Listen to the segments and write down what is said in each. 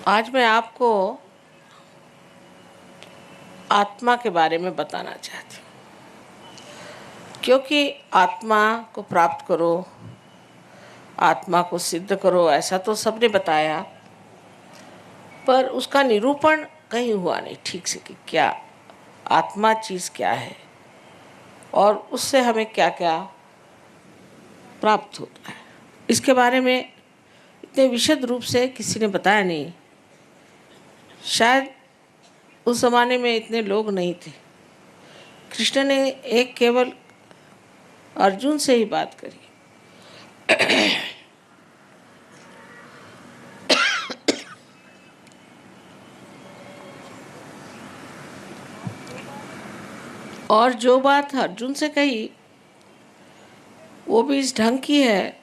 आज मैं आपको आत्मा के बारे में बताना चाहती हूँ, क्योंकि आत्मा को प्राप्त करो, आत्मा को सिद्ध करो, ऐसा तो सबने बताया, पर उसका निरूपण कहीं हुआ नहीं ठीक से कि क्या आत्मा चीज़ क्या है और उससे हमें क्या क्या प्राप्त होता है। इसके बारे में इतने विशद रूप से किसी ने बताया नहीं। शायद उस ज़माने में इतने लोग नहीं थे। कृष्ण ने एक केवल अर्जुन से ही बात करी। और जो बात अर्जुन से कही वो भी इस ढंग की है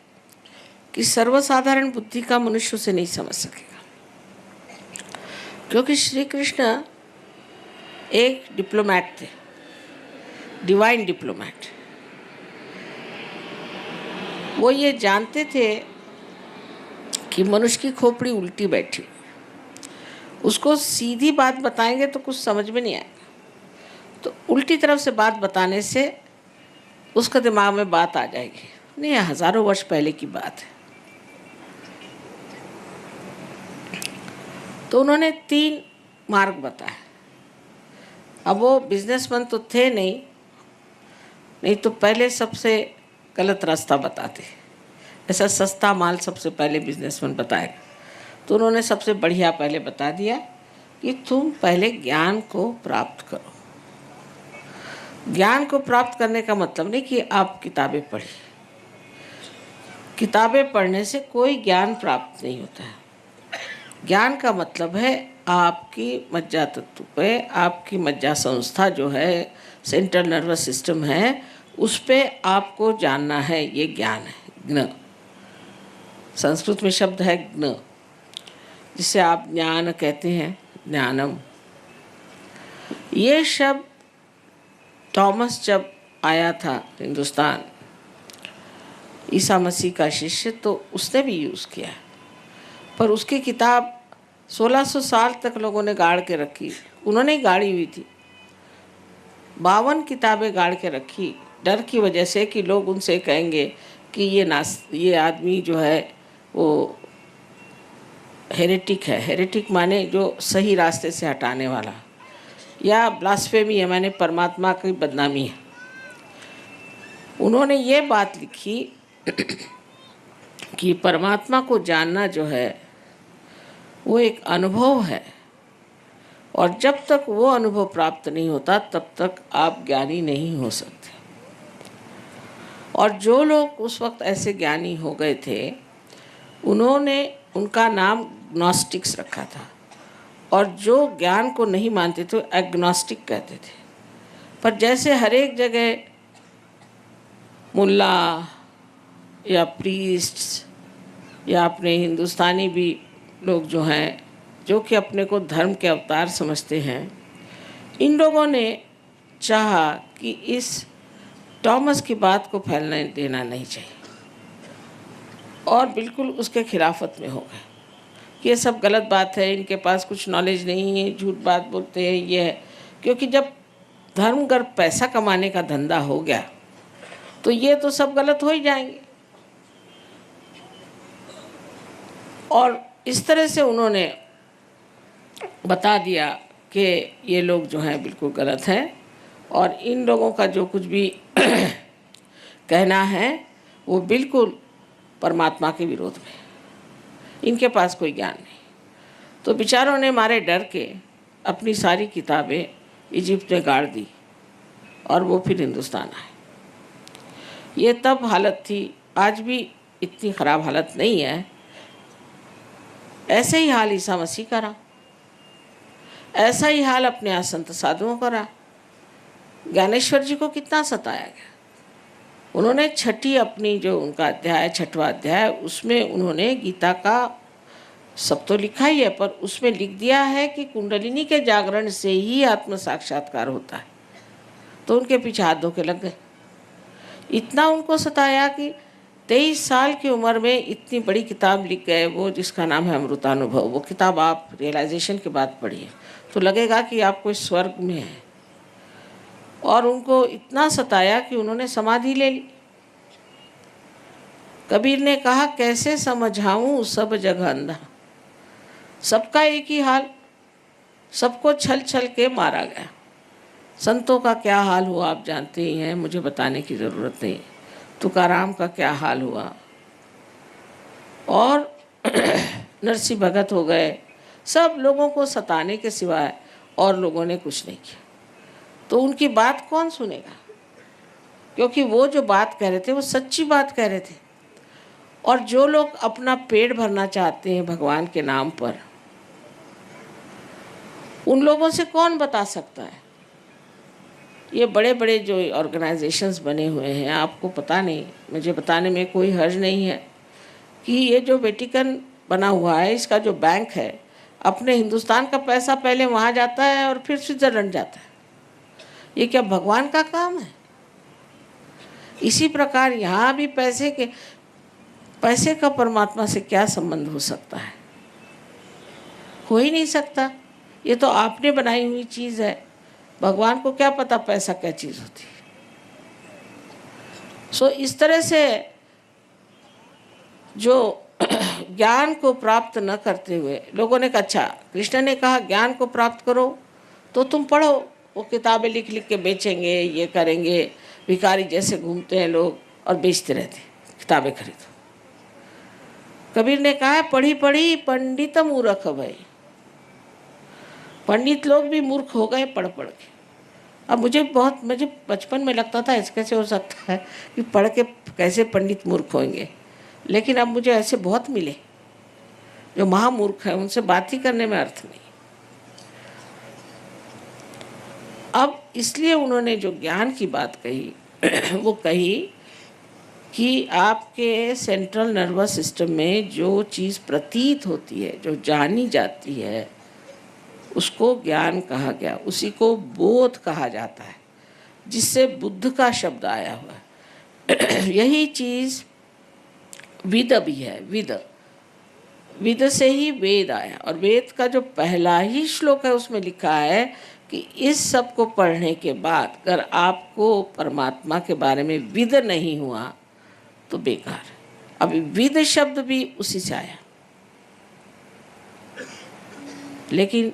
कि सर्वसाधारण बुद्धि का मनुष्य उसे नहीं समझ सकेगा, क्योंकि श्री कृष्ण एक डिप्लोमैट थे, डिवाइन डिप्लोमैट। वो ये जानते थे कि मनुष्य की खोपड़ी उल्टी बैठी, उसको सीधी बात बताएंगे तो कुछ समझ में नहीं आएगा, तो उल्टी तरफ से बात बताने से उसका दिमाग में बात आ जाएगी। नहीं, हजारों वर्ष पहले की बात है। तो उन्होंने 3 मार्ग बताए। अब वो बिजनेसमैन तो थे नहीं तो पहले सबसे गलत रास्ता बताते। ऐसा सस्ता माल सबसे पहले बिजनेसमैन बताएगा, तो उन्होंने सबसे बढ़िया पहले बता दिया कि तुम पहले ज्ञान को प्राप्त करो। ज्ञान को प्राप्त करने का मतलब नहीं कि आप किताबें पढ़ी। किताबें पढ़ने से कोई ज्ञान प्राप्त नहीं होता है। ज्ञान का मतलब है आपकी मज्जा तत्व पे, आपकी मज्जा संस्था जो है, सेंट्रल नर्वस सिस्टम है, उस पे आपको जानना है। ये ज्ञान है, ज्ञ। संस्कृत में शब्द है ज्ञ, जिसे आप ज्ञान कहते हैं, ज्ञानम। ये शब्द थॉमस जब आया था हिंदुस्तान, ईसा मसीह का शिष्य, तो उसने भी यूज़ किया, पर उसकी किताब 1600 साल तक लोगों ने गाड़ के रखी। उन्होंने ही गाड़ी हुई थी। 52 किताबें गाड़ के रखी, डर की वजह से कि लोग उनसे कहेंगे कि ये आदमी जो है वो हेरेटिक है। हेरेटिक माने जो सही रास्ते से हटाने वाला, या ब्लास्फेमी है माने परमात्मा की बदनामी है। उन्होंने ये बात लिखी कि परमात्मा को जानना जो है वो एक अनुभव है, और जब तक वो अनुभव प्राप्त नहीं होता तब तक आप ज्ञानी नहीं हो सकते। और जो लोग उस वक्त ऐसे ज्ञानी हो गए थे, उनका नाम ग्नोस्टिक्स रखा था, और जो ज्ञान को नहीं मानते थे एग्नोस्टिक कहते थे। पर जैसे हर एक जगह मुल्ला या प्रीस्ट्स या अपने हिंदुस्तानी भी लोग जो हैं, जो कि अपने को धर्म के अवतार समझते हैं, इन लोगों ने चाहा कि इस थॉमस की बात को फैलने देना नहीं चाहिए, और बिल्कुल उसके खिलाफत में हो गए कि ये सब गलत बात है, इनके पास कुछ नॉलेज नहीं है, झूठ बात बोलते हैं, ये है। क्योंकि जब धर्मगर्भ पैसा कमाने का धंधा हो गया तो ये तो सब गलत हो ही जाएंगे। और इस तरह से उन्होंने बता दिया कि ये लोग जो हैं बिल्कुल गलत हैं, और इन लोगों का जो कुछ भी कहना है वो बिल्कुल परमात्मा के विरोध में, इनके पास कोई ज्ञान नहीं। तो बेचारों ने मारे डर के अपनी सारी किताबें इजिप्ट में गाड़ दी, और वो फिर हिंदुस्तान आए। ये तब हालत थी, आज भी इतनी ख़राब हालत नहीं है। ऐसे ही हाल ईसा मसीह का रहा, ऐसा ही हाल अपने यहाँ संत साधुओं का रहा। ज्ञानेश्वर जी को कितना सताया गया। उन्होंने छठी अपनी जो उनका अध्याय, 6वां अध्याय, उसमें उन्होंने गीता का सब तो लिखा ही है, पर उसमें लिख दिया है कि कुंडलिनी के जागरण से ही आत्म साक्षात्कार होता है। तो उनके पीछे हाथ धो के लग गए। इतना उनको सताया कि 23 साल की उम्र में इतनी बड़ी किताब लिख गए वो, जिसका नाम है अमृतानुभव। वो किताब आप रियलाइजेशन के बाद पढ़िए तो लगेगा कि आप कोई स्वर्ग में हैं। और उनको इतना सताया कि उन्होंने समाधि ले ली। कबीर ने कहा, कैसे समझाऊं सब जग अंधा, सबका एक ही हाल, सबको छल छल के मारा गया। संतों का क्या हाल हुआ आप जानते ही हैं, मुझे बताने की ज़रूरत नहीं। तुकाराम का क्या हाल हुआ, और नरसिंह भगत हो गए। सब लोगों को सताने के सिवाय और लोगों ने कुछ नहीं किया। तो उनकी बात कौन सुनेगा, क्योंकि वो जो बात कह रहे थे वो सच्ची बात कह रहे थे। और जो लोग अपना पेट भरना चाहते हैं भगवान के नाम पर, उन लोगों से कौन बता सकता है। ये बड़े बड़े जो ऑर्गेनाइजेशंस बने हुए हैं, आपको पता नहीं, मुझे बताने में कोई हर्ज नहीं है कि ये जो वेटिकन बना हुआ है, इसका जो बैंक है, अपने हिंदुस्तान का पैसा पहले वहाँ जाता है और फिर स्विट्ज़रलैंड जाता है। ये क्या भगवान का काम है? इसी प्रकार यहाँ भी पैसे का परमात्मा से क्या संबंध हो सकता है? हो ही नहीं सकता। ये तो आपने बनाई हुई चीज़ है। भगवान को क्या पता पैसा क्या चीज़ होती है। इस तरह से जो ज्ञान को प्राप्त न करते हुए लोगों ने कहा, अच्छा कृष्ण ने कहा ज्ञान को प्राप्त करो तो तुम पढ़ो। वो किताबें लिख लिख के बेचेंगे, ये करेंगे, भिखारी जैसे घूमते हैं लोग और बेचते रहते, किताबें खरीदो। कबीर ने कहा, पढ़ी पढ़ी पंडित मूर्ख भाई। पंडित लोग भी मूर्ख हो गए पढ़ पढ़ के। अब मुझे बचपन में लगता था ऐसे कैसे हो सकता है कि पढ़ के कैसे पंडित मूर्ख होंगे, लेकिन अब मुझे ऐसे बहुत मिले जो महामूर्ख हैं, उनसे बात ही करने में अर्थ नहीं। अब इसलिए उन्होंने जो ज्ञान की बात कही वो कही कि आपके सेंट्रल नर्वस सिस्टम में जो चीज़ प्रतीत होती है, जो जानी जाती है, उसको ज्ञान कहा गया। उसी को बोध कहा जाता है, जिससे बुद्ध का शब्द आया हुआ है। यही चीज़ विद भी है। विद से ही वेद आया, और वेद का जो पहला ही श्लोक है उसमें लिखा है कि इस सब को पढ़ने के बाद अगर आपको परमात्मा के बारे में विद नहीं हुआ तो बेकार। अभी विद शब्द भी उसी से आया, लेकिन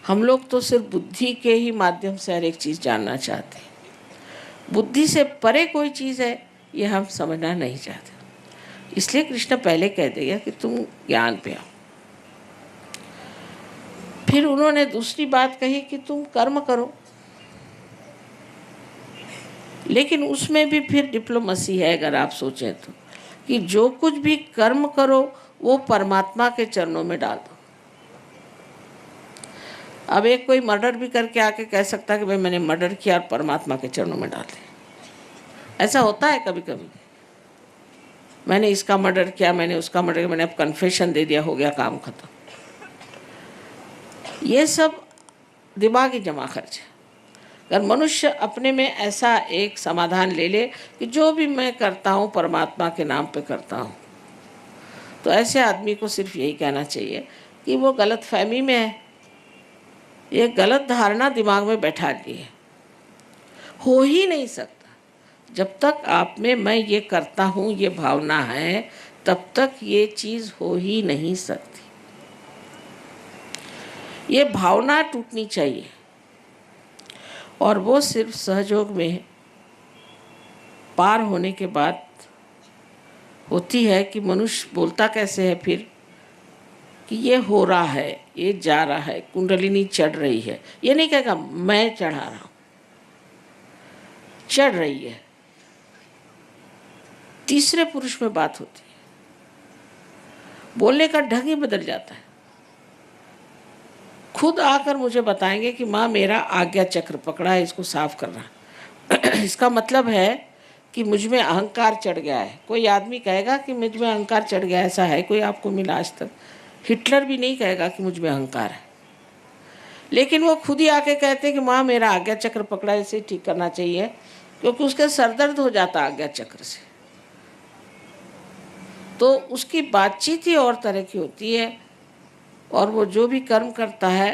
हम लोग तो सिर्फ बुद्धि के ही माध्यम से हर एक चीज़ जानना चाहते हैं। बुद्धि से परे कोई चीज़ है ये हम समझना नहीं चाहते। इसलिए कृष्ण पहले कह देगा कि तुम ज्ञान पे आओ। फिर उन्होंने दूसरी बात कही कि तुम कर्म करो, लेकिन उसमें भी फिर डिप्लोमेसी है। अगर आप सोचें तो कि जो कुछ भी कर्म करो वो परमात्मा के चरणों में डाल दो। अब एक कोई मर्डर भी करके आके कह सकता है कि भाई मैंने मर्डर किया और परमात्मा के चरणों में डाल दिया। ऐसा होता है कभी कभी, मैंने इसका मर्डर किया, मैंने उसका मर्डर किया, मैंने अब कन्फेशन दे दिया, हो गया काम खत्म। ये सब दिमागी जमा खर्च है। अगर मनुष्य अपने में ऐसा एक समाधान ले ले कि जो भी मैं करता हूँ परमात्मा के नाम पे करता हूँ, तो ऐसे आदमी को सिर्फ यही कहना चाहिए कि वो गलत फहमी में है। ये गलत धारणा दिमाग में बैठा ली है। हो ही नहीं सकता जब तक आप में मैं ये करता हूँ ये भावना है, तब तक ये चीज़ हो ही नहीं सकती। ये भावना टूटनी चाहिए, और वो सिर्फ सहयोग में पार होने के बाद होती है। कि मनुष्य बोलता कैसे है फिर कि ये हो रहा है, ये जा रहा है, कुंडलिनी चढ़ रही है। ये नहीं कहेगा मैं चढ़ा रहा हूँ, चढ़ रही है। तीसरे पुरुष में बात होती है, बोलने का ढंग ही बदल जाता है। खुद आकर मुझे बताएंगे कि माँ मेरा आज्ञा चक्र पकड़ा है, इसको साफ करना। इसका मतलब है कि मुझ में अहंकार चढ़ गया है। कोई आदमी कहेगा कि मुझ में अहंकार चढ़ गया, ऐसा है कोई आपको मिला आज तक? हिटलर भी नहीं कहेगा कि मुझ में अहंकार है, लेकिन वो खुद ही आके कहते हैं कि माँ मेरा आज्ञा चक्र पकड़ा, इसे ठीक करना चाहिए, क्योंकि उसका सरदर्द हो जाता आज्ञा चक्र से। तो उसकी बातचीत ही और तरह की होती है। और वो जो भी कर्म करता है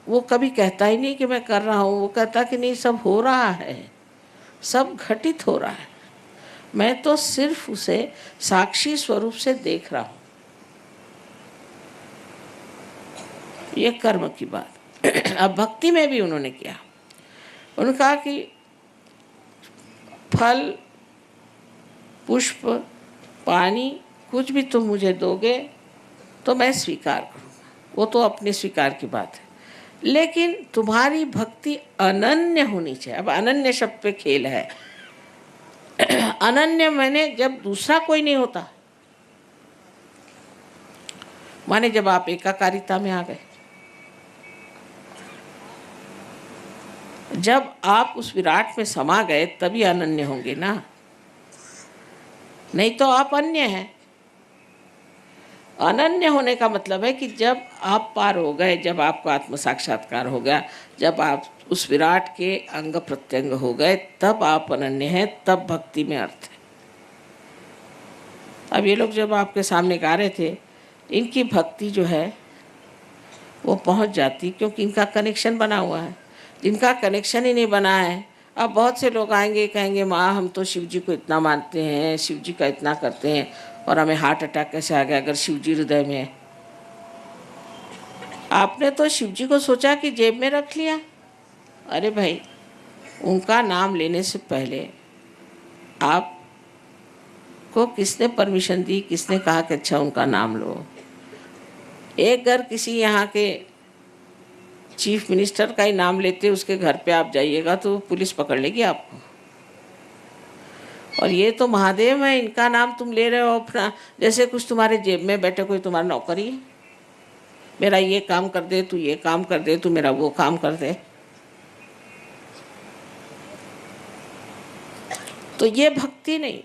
वो कभी कहता ही नहीं कि मैं कर रहा हूँ, वो कहता कि नहीं सब हो रहा है, सब घटित हो रहा है, मैं तो सिर्फ उसे साक्षी स्वरूप से देख रहा हूँ। ये कर्म की बात। अब भक्ति में भी उन्होंने किया, उन्होंने कहा कि फल, पुष्प, पानी कुछ भी तुम मुझे दोगे तो मैं स्वीकार करूँगा, वो तो अपनी स्वीकार की बात है, लेकिन तुम्हारी भक्ति अनन्य होनी चाहिए। अब अनन्य शब्द पे खेल है। अनन्य माने जब दूसरा कोई नहीं होता, माने जब आप एकाकारिता में आ गए, जब आप उस विराट में समा गए तभी अनन्य होंगे ना, नहीं तो आप अन्य हैं। अनन्य होने का मतलब है कि जब आप पार हो गए, जब आपको आत्म साक्षात्कार हो गया, जब आप उस विराट के अंग प्रत्यंग हो गए, तब आप अनन्य हैं, तब भक्ति में अर्थ है। अब ये लोग जब आपके सामने गा रहे थे, इनकी भक्ति जो है वो पहुंच जाती, क्योंकि इनका कनेक्शन बना हुआ है। जिनका कनेक्शन ही नहीं बना है, अब बहुत से लोग आएंगे कहेंगे माँ हम तो शिव जी को इतना मानते हैं, शिव जी का इतना करते हैं, और हमें हार्ट अटैक कैसे आ गया अगर शिव जी हृदय में है। आपने तो शिव जी को सोचा कि जेब में रख लिया। अरे भाई, उनका नाम लेने से पहले आपको किसने परमिशन दी, किसने कहा कि अच्छा उनका नाम लो। एक घर किसी यहाँ के चीफ मिनिस्टर का ही नाम लेते, उसके घर पे आप जाइएगा तो पुलिस पकड़ लेगी आपको। और ये तो महादेव है, इनका नाम तुम ले रहे हो अपना, जैसे कुछ तुम्हारे जेब में बैठे कोई तुम्हारा नौकरी है, मेरा ये काम कर दे, तू ये काम कर दे, तू मेरा वो काम कर दे। तो ये भक्ति नहीं,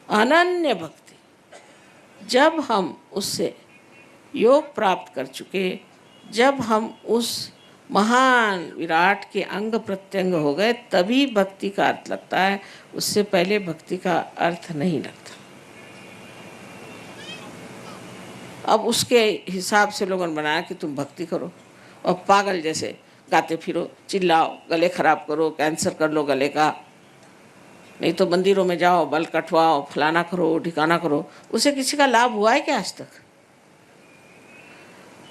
अनन्य भक्ति। जब हम उससे योग प्राप्त कर चुके, जब हम उस महान विराट के अंग प्रत्यंग हो गए, तभी भक्ति का अर्थ लगता है, उससे पहले भक्ति का अर्थ नहीं लगता। अब उसके हिसाब से लोगों ने बनाया कि तुम भक्ति करो और पागल जैसे गाते फिरो, चिल्लाओ, गले खराब करो, कैंसर कर लो गले का, नहीं तो मंदिरों में जाओ, बल कटवाओ, फलाना करो, ठिकाना करो। उसे किसी का लाभ हुआ है क्या आज तक?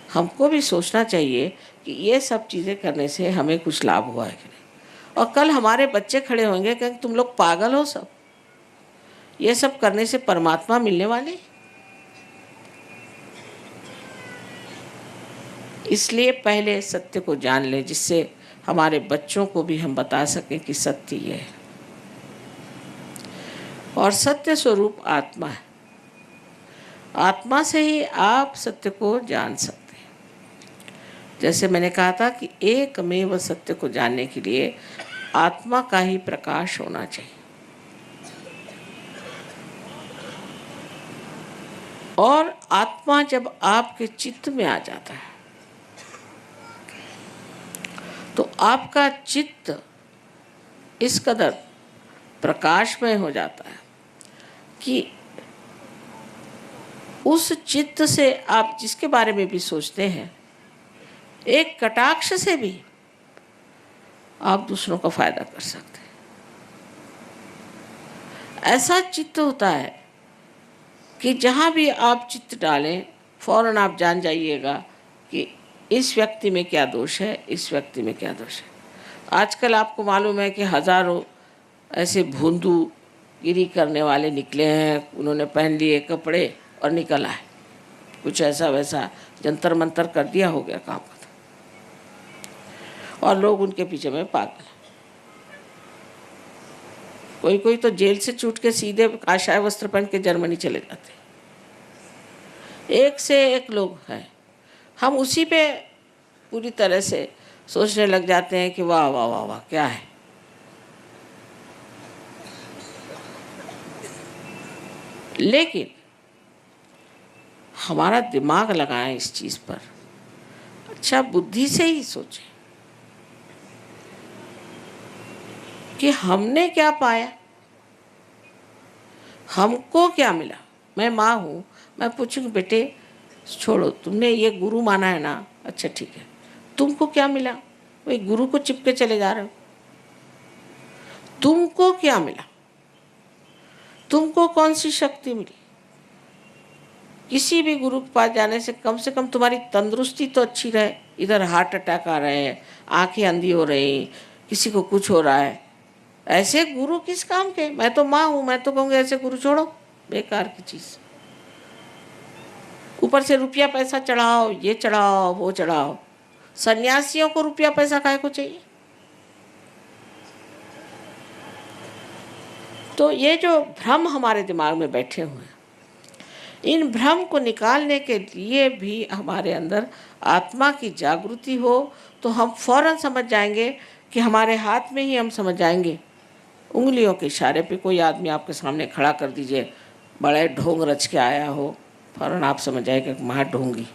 हमको भी सोचना चाहिए कि ये सब चीज़ें करने से हमें कुछ लाभ हुआ है कि नहीं। और कल हमारे बच्चे खड़े होंगे कि तुम लोग पागल हो सब, ये सब करने से परमात्मा मिलने वाले। इसलिए पहले सत्य को जान लें, जिससे हमारे बच्चों को भी हम बता सकें कि सत्य ये है। और सत्य स्वरूप आत्मा है, आत्मा से ही आप सत्य को जान सकते हैं। जैसे मैंने कहा था कि एकमेव सत्य को जानने के लिए आत्मा का ही प्रकाश होना चाहिए। और आत्मा जब आपके चित्त में आ जाता है तो आपका चित्त इस कदर प्रकाशमय हो जाता है कि उस चित्त से आप जिसके बारे में भी सोचते हैं, एक कटाक्ष से भी आप दूसरों का फायदा कर सकते हैं। ऐसा चित्त होता है कि जहाँ भी आप चित्त डालें, फौरन आप जान जाइएगा कि इस व्यक्ति में क्या दोष है, इस व्यक्ति में क्या दोष है। आजकल आपको मालूम है कि हजारों ऐसे भोंदू गिरी करने वाले निकले हैं, उन्होंने पहन लिए कपड़े और निकल आए, कुछ ऐसा वैसा जंतर मंतर कर दिया, हो गया काम खत्म। और लोग उनके पीछे में पागल। कोई कोई तो जेल से छूट के सीधे काशाय वस्त्र पहन के जर्मनी चले जाते। एक से एक लोग हैं। हम उसी पे पूरी तरह से सोचने लग जाते हैं कि वाह वाह वाह वाह क्या है। लेकिन हमारा दिमाग लगाएं इस चीज़ पर, अच्छा बुद्धि से ही सोचें कि हमने क्या पाया, हमको क्या मिला। मैं माँ हूँ, मैं पूछूंगी बेटे छोड़ो, तुमने ये गुरु माना है ना, अच्छा ठीक है, तुमको क्या मिला? वही गुरु को चिपके चले जा रहे हो। तुमको क्या मिला? तुमको कौन सी शक्ति मिली? किसी भी गुरु के पास जाने से कम तुम्हारी तंदुरुस्ती तो अच्छी रहे। इधर हार्ट अटैक आ रहे हैं, आंखें अंधी हो रही, किसी को कुछ हो रहा है, ऐसे गुरु किस काम के? मैं तो माँ हूँ, मैं तो कहूँगी ऐसे गुरु छोड़ो, बेकार की चीज़। ऊपर से रुपया पैसा चढ़ाओ, ये चढ़ाओ वो चढ़ाओ। सन्यासियों को रुपया पैसा काहे को चाहिए? तो ये जो भ्रम हमारे दिमाग में बैठे हुए हैं, इन भ्रम को निकालने के लिए भी हमारे अंदर आत्मा की जागृति हो तो हम फौरन समझ जाएंगे कि हमारे हाथ में ही हम समझ जाएंगे। उंगलियों के इशारे पे कोई आदमी आपके सामने खड़ा कर दीजिए, बड़े ढोंग रच के आया हो, फौरन आप समझ जाएंगे कि महा ढोंगी।